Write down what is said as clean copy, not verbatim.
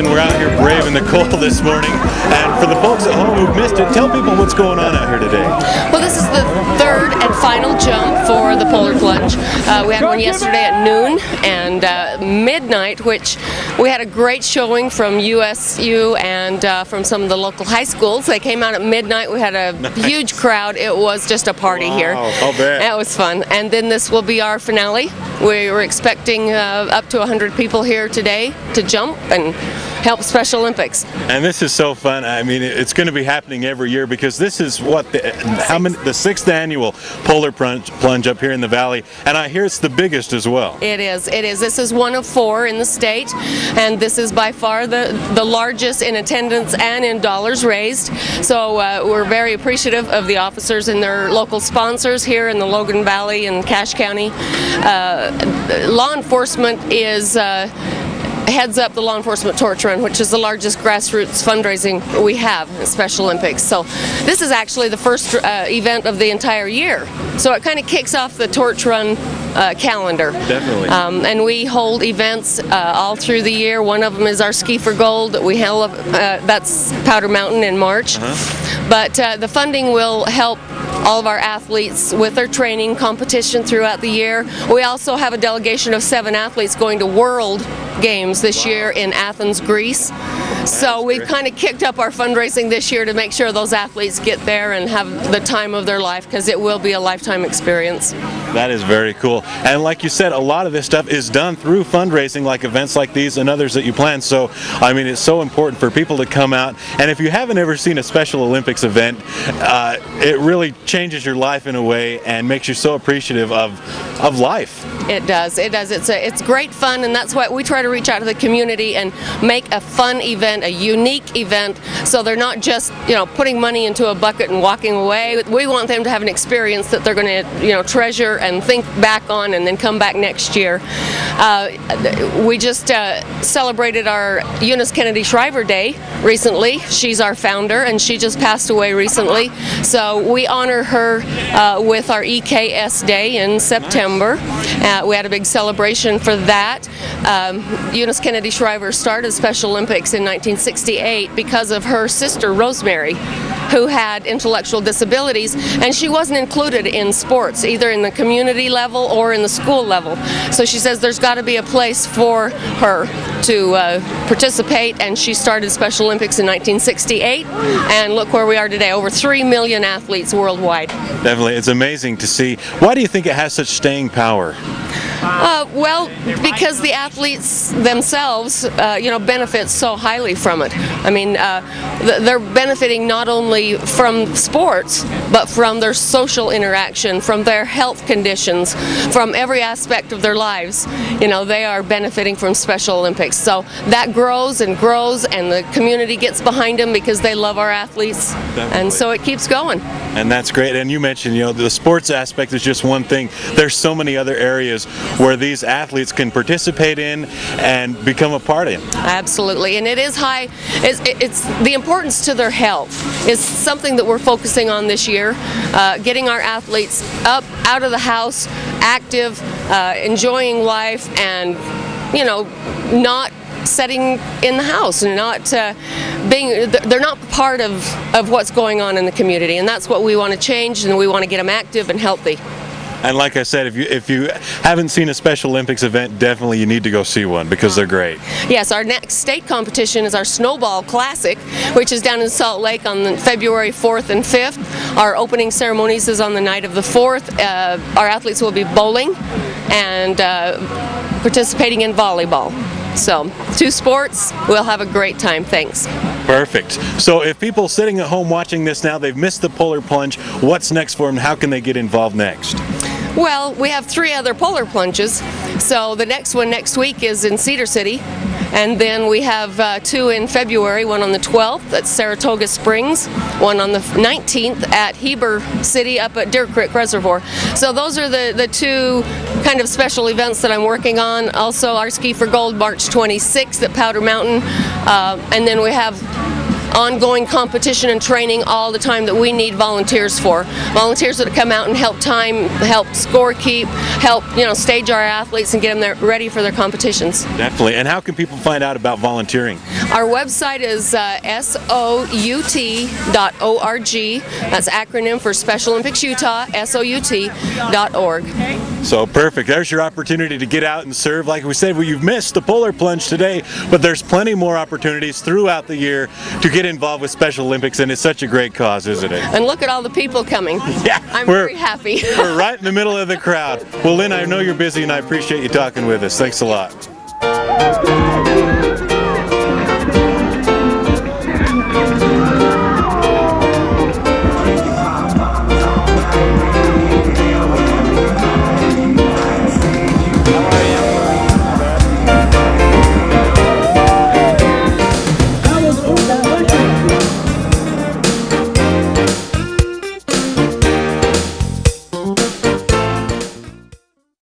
and we're out here braving the cold this morning. And for the folks at home who've missed it, tell people what's going on out here today. Well, this is the third and final jump for the polar plunge. We had one yesterday at noon and midnight, which we had a great showing from USU and from some of the local high schools. They came out at midnight. We had a huge crowd. It was just a party here. I'll bet. It was fun. And then this will be our finale. We were expecting up to 100 people here today to jump and help Special Olympics. And this is so fun. I mean, it's going to be happening every year because this is what the 6th annual polar plunge up here in the valley, and I hear it's the biggest as well. It is. It is. This is one of 4 in the state, and this is by far the largest in attendance and in dollars raised. So we're very appreciative of the officers and their local sponsors here in the Logan Valley and Cache County. Law enforcement heads up the Law Enforcement Torch Run, which is the largest grassroots fundraising we have at Special Olympics. So this is actually the first event of the entire year. So it kind of kicks off the Torch Run calendar. Definitely. And we hold events all through the year. One of them is our Ski for Gold that we held, that's Powder Mountain in March. But the funding will help all of our athletes with their training competition throughout the year. We also have a delegation of 7 athletes going to World Games this year in Athens, Greece. So we've kind of kicked up our fundraising this year to make sure those athletes get there and have the time of their life, because it will be a lifetime experience. That is very cool. And like you said, a lot of this stuff is done through fundraising, like events like these and others that you plan. So, I mean, it's so important for people to come out. And if you haven't ever seen a Special Olympics event, it really changes your life in a way and makes you so appreciative of life. It does. It does. It's great fun, and that's why we try to reach out to the community and make a fun event, a unique event, so they're not just, putting money into a bucket and walking away. We want them to have an experience that they're going to, treasure and think back on, and then come back next year. We just celebrated our Eunice Kennedy Shriver Day recently. She's our founder, and she just passed away recently. So we honor her with our EKS Day in September. We had a big celebration for that. Eunice Kennedy Shriver started Special Olympics in 1968 because of her sister Rosemary, who had intellectual disabilities, and she wasn't included in sports, either in the community level or in the school level. So she says there's got to be a place for her to participate, and she started Special Olympics in 1968, and look where we are today, over 3 million athletes worldwide. Definitely, it's amazing to see. Why do you think it has such staying power? Well, because the athletes themselves, benefit so highly from it. I mean, they're benefiting not only from sports, but from their social interaction, from their health conditions, from every aspect of their lives. They are benefiting from Special Olympics. So that grows and grows, and the community gets behind them because they love our athletes. Definitely. And so it keeps going. And that's great. And you mentioned, the sports aspect is just one thing. There's so many other areas where these athletes can participate in and become a part of. Absolutely, and it is high. It's the importance to their health is something that we're focusing on this year. Getting our athletes up, out of the house, active, enjoying life, and not sitting in the house and not they're not part of what's going on in the community, and that's what we want to change, and we want to get them active and healthy. And like I said, if you haven't seen a Special Olympics event, definitely you need to go see one because they're great. Yes, our next state competition is our Snowball Classic, which is down in Salt Lake on February 4th and 5th. Our opening ceremonies is on the night of the 4th. Our athletes will be bowling and participating in volleyball. So, 2 sports, we'll have a great time. Thanks. Perfect. So if people sitting at home watching this now, they've missed the polar plunge, what's next for them? How can they get involved next? Well, we have 3 other polar plunges. So the next one next week is in Cedar City. And then we have 2 in February, one on the 12th at Saratoga Springs, one on the 19th at Heber City up at Deer Creek Reservoir. So those are the 2 kind of special events that I'm working on. Also our Ski for Gold March 26th at Powder Mountain. And then we have ongoing competition and training all the time that we need volunteers for. Volunteers that come out and help score keep, help stage our athletes and get them there ready for their competitions. Definitely. And how can people find out about volunteering? Our website is sout.org. That's acronym for Special Olympics Utah, sout.org. So perfect. There's your opportunity to get out and serve. Like we said, you've missed the polar plunge today, but there's plenty more opportunities throughout the year to get involved with Special Olympics, and it's such a great cause, isn't it? And look at all the people coming. Yeah, I'm very happy. We're right in the middle of the crowd. Well, Lynn, I know you're busy, and I appreciate you talking with us. Thanks a lot.